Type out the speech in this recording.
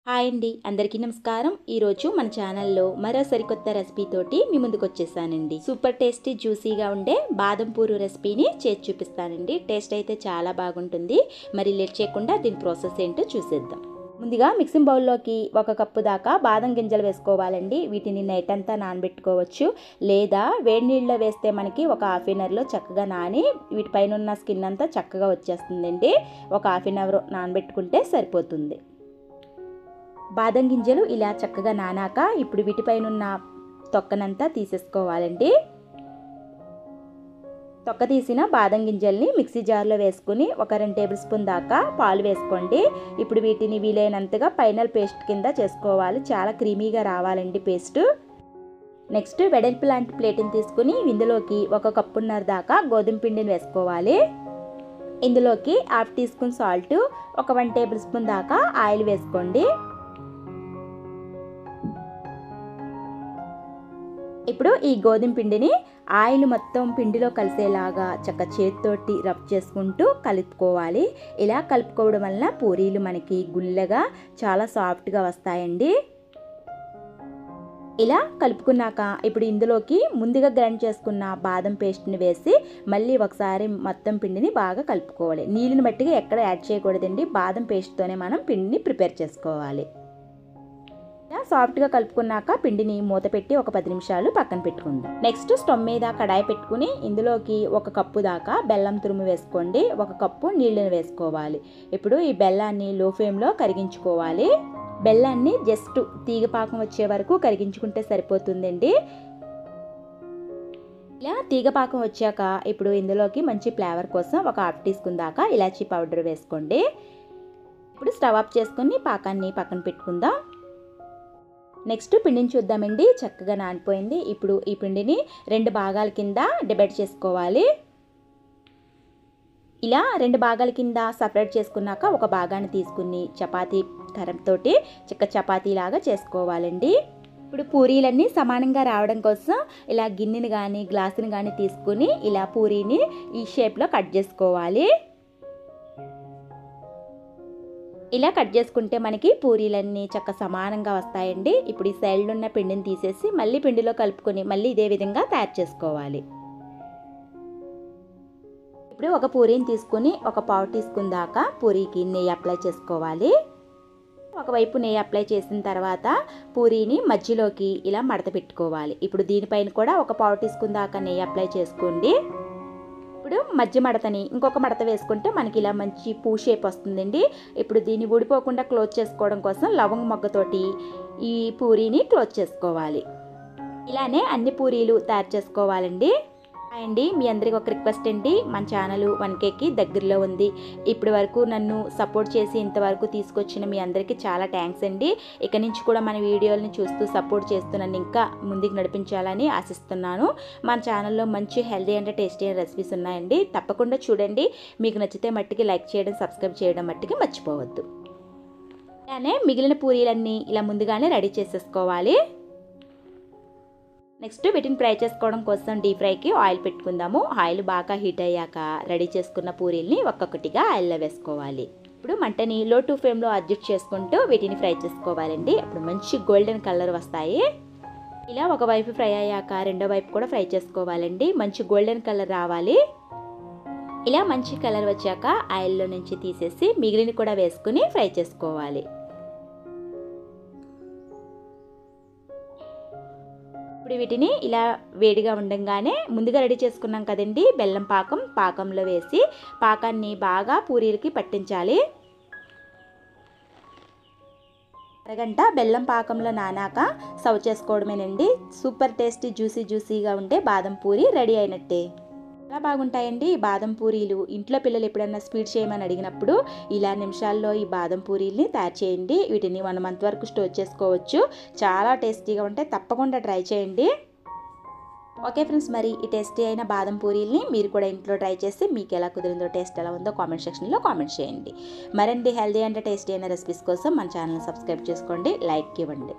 Hi అండి, అందరికీ నమస్కారం. ఈరోజు మన ఛానల్లో మరో సరికొత్త రెసిపీ తోటి మీ ముందుకు వచ్చేసానండి. సూపర్ టేస్టీ జ్యూసీగా ఉండే బాదం పూరు రెసిపీని చేసి చూపిస్తానండి. టేస్ట్ అయితే చాలా బాగుంటుంది. మరి లేట్ చేయకుండా దీని ప్రాసెస్ ఏంటో చూసేద్దాం. ముందుగా మిక్సింగ్ బౌల్లోకి 1 కప్పు దాకా బాదం గింజలు వేసుకోవాలండి. వీటిని నైట్ అంతా నానబెట్టుకోవచ్చు, లేదా వేడి నీళ్ళలో వేస్తే మనకి ఒక హాఫ్ అన్ అవర్లో చక్కగా నాని వీటిపైన ఉన్న స్కిన్ అంతా చక్కగా వచ్చేస్తుందండి. ఒక హాఫ్ అన్ అవర్ నానబెట్టుకుంటే సరిపోతుంది. బాదం గింజలు ఇలా చక్కగా నానాక ఇప్పుడు వీటిపైన ఉన్న తొక్కనంతా తీసేసుకోవాలండి. తొక్క తీసిన బాదం గింజల్ని మిక్సీ జార్లో వేసుకుని ఒక 2 టేబుల్ స్పూన్ దాకా పాలు వేసుకోండి. ఇప్పుడు వీటిని వీలైనంతగా ఫైనల్ పేస్ట్ కింద చేసుకోవాలి. చాలా క్రీమీగా రావాలండి పేస్ట్. నెక్స్ట్ వెడల్పు లాంటి ప్లేట్ని తీసుకుని ఇందులోకి 1 కప్పున్నర దాకా గోధుమ పిండిని వేసుకోవాలి. ఇందులోకి హాఫ్ టీ స్పూన్ సాల్ట్, ఒక 1 టేబుల్ స్పూన్ దాకా ఆయిల్ వేసుకోండి. ఇప్పుడు ఈ గోధుమ పిండిని ఆయిల్ మొత్తం పిండిలో కలిసేలాగా చేతితోటి రబ్ చేసుకుంటూ కలుపుకోవాలి. ఇలా కలుపుకోవడం వల్ల పూరీలు మనకి గుల్లగా చాలా సాఫ్ట్గా వస్తాయండి. ఇలా కలుపుకున్నాక ఇప్పుడు ఇందులోకి ముందుగా గ్రైండ్ చేసుకున్న బాదం పేస్ట్ని వేసి మళ్ళీ ఒకసారి మొత్తం పిండిని బాగా కలుపుకోవాలి. నీళ్ళని బట్టిగా ఎక్కడ యాడ్ చేయకూడదండి. బాదం పేస్ట్తోనే మనం పిండిని ప్రిపేర్ చేసుకోవాలి. సాఫ్ట్గా కలుపుకున్నాక పిండిని మూత పెట్టి ఒక 10 నిమిషాలు పక్కన పెట్టుకుందాం. నెక్స్ట్ స్టవ్ మీద కడాయి పెట్టుకుని ఇందులోకి 1 కప్పు దాకా బెల్లం తురుము వేసుకోండి. 1 కప్పు నీళ్ళని వేసుకోవాలి. ఇప్పుడు ఈ బెల్లాన్ని లో ఫ్లేమ్లో కరిగించుకోవాలి. బెల్లాన్ని జస్ట్ తీగపాకం వచ్చే వరకు కరిగించుకుంటే సరిపోతుందండి. ఇలా తీగపాకం వచ్చాక ఇప్పుడు ఇందులోకి మంచి ఫ్లేవర్ కోసం ఒక హాఫ్ టీ స్పూన్ దాకా ఇలాచీ పౌడర్ వేసుకోండి. ఇప్పుడు స్టవ్ ఆఫ్ చేసుకుని పాకాన్ని పక్కన పెట్టుకుందాం. నెక్స్ట్ పిండిని చూద్దామండి. చక్కగా నానిపోయింది. ఇప్పుడు ఈ పిండిని 2 భాగాల కింద డివైడ్ చేసుకోవాలి. ఇలా 2 భాగాల కింద సపరేట్ చేసుకున్నాక ఒక భాగాన్ని తీసుకుని చపాతీ కర్రతోటి చపాతీలాగా చేసుకోవాలండి. ఇప్పుడు పూరీలన్నీ సమానంగా రావడం కోసం ఇలా గిన్నెని కానీ గ్లాసుని కానీ తీసుకుని ఇలా పూరీని ఈ షేప్లో కట్ చేసుకోవాలి. ఇలా కట్ చేసుకుంటే మనకి పూరీలన్నీ సమానంగా వస్తాయండి. ఇప్పుడు ఈ సైడ్లో ఉన్న పిండిని తీసేసి మళ్ళీ పిండిలో కలుపుకొని మళ్ళీ ఇదే విధంగా తయారు చేసుకోవాలి. ఇప్పుడు ఒక పూరీని తీసుకుని ఒక పావు టీ స్పూన్ దాకా పూరీకి నెయ్యి అప్లై చేసుకోవాలి. ఒకవైపు నెయ్యి అప్లై చేసిన తర్వాత పూరీని మధ్యలోకి ఇలా మడత పెట్టుకోవాలి. ఇప్పుడు దీనిపైన కూడా ఒక పావు టీ స్పూన్ దాకా నెయ్యి అప్లై చేసుకోండి. ఇప్పుడు మధ్య మడతని ఇంకొక మడత వేసుకుంటే మనకి ఇలా మంచి పూ షేప్ వస్తుందండి. ఇప్పుడు దీన్ని ఊడిపోకుండా క్లోజ్ చేసుకోవడం కోసం లవంగ మొగ్గతోటి ఈ పూరీని క్లోజ్ చేసుకోవాలి. ఇలానే అన్ని పూరీలు తయారు చేసుకోవాలండి. అండి, మీ అందరికి ఒక రిక్వెస్ట్ అండి. మన ఛానల్ 1Kకి దగ్గరలో ఉంది. ఇప్పటి వరకు నన్ను సపోర్ట్ చేసి ఇంతవరకు తీసుకొచ్చిన మీ అందరికీ చాలా థ్యాంక్స్ అండి. ఇక నుంచి కూడా మన వీడియోలని చూస్తూ సపోర్ట్ చేస్తూ నన్ను ఇంకా ముందుకు నడిపించాలని ఆశిస్తున్నాను. మన ఛానల్లో మంచి హెల్దీ అండ్ టేస్టీ రెసిపీస్ ఉన్నాయండి. తప్పకుండా చూడండి. మీకు నచ్చితే మట్టికి లైక్ చేయడం, సబ్స్క్రైబ్ చేయడం మట్టికి మర్చిపోవద్దు. అలానే మిగిలిన పూరీలన్నీ ఇలా ముందుగానే రెడీ చేసేసుకోవాలి. నెక్స్ట్ వీటిని ఫ్రై చేసుకోవడం కోసం డీప్ ఫ్రైకి ఆయిల్ పెట్టుకుందాము. ఆయిల్ బాగా హీట్ అయ్యాక రెడీ చేసుకున్న పూరీల్ని ఒక్కొక్కటిగా ఆయిల్లో వేసుకోవాలి. ఇప్పుడు మంటని లో టు ఫ్లేమ్లో అడ్జస్ట్ చేసుకుంటూ వీటిని ఫ్రై చేసుకోవాలండి. అప్పుడు మంచి గోల్డెన్ కలర్ వస్తాయి. ఇలా ఒకవైపు ఫ్రై అయ్యాక రెండో వైపు కూడా ఫ్రై చేసుకోవాలండి. మంచి గోల్డెన్ కలర్ రావాలి. ఇలా మంచి కలర్ వచ్చాక ఆయిల్లో నుంచి తీసేసి మిగిలిన కూడా వేసుకుని ఫ్రై చేసుకోవాలి. ఇప్పుడు వీటిని ఇలా వేడిగా ఉండగానే ముందుగా రెడీ చేసుకున్నాం కదండి బెల్లం పాకంలో వేసి పాకాన్ని బాగా పూరీలకి పట్టించాలి. అరగంట బెల్లం పాకంలో నానాక సర్వ్ చేసుకోవడమేనండి. సూపర్ టేస్టీ జ్యూసీగా ఉండే బాదం పూరి రెడీ అయినట్టే. చాలా బాగుంటాయండి ఈ బాదం పూరీలు. ఇంట్లో పిల్లలు ఎప్పుడన్నా స్వీట్ చేయమని అడిగినప్పుడు ఇలా నిమిషాల్లో ఈ బాదం పూరీల్ని తయారు చేయండి. వీటిని 1 మంత్ వరకు స్టోర్ చేసుకోవచ్చు. చాలా టేస్టీగా ఉంటాయి. తప్పకుండా ట్రై చేయండి. ఓకే ఫ్రెండ్స్, మరి ఈ టేస్టీ అయిన బాదం పూరీల్ని మీరు కూడా ఇంట్లో ట్రై చేసి మీకు ఎలా కుదిరిందో, టేస్ట్ ఎలా ఉందో కామెంట్ సెక్షన్లో కామెంట్ చేయండి. మరిన్ని హెల్దీ అండ్ టేస్టీ అయిన రెసిపీస్ కోసం మన ఛానల్ని సబ్స్క్రైబ్ చేసుకోండి, లైక్ ఇవ్వండి.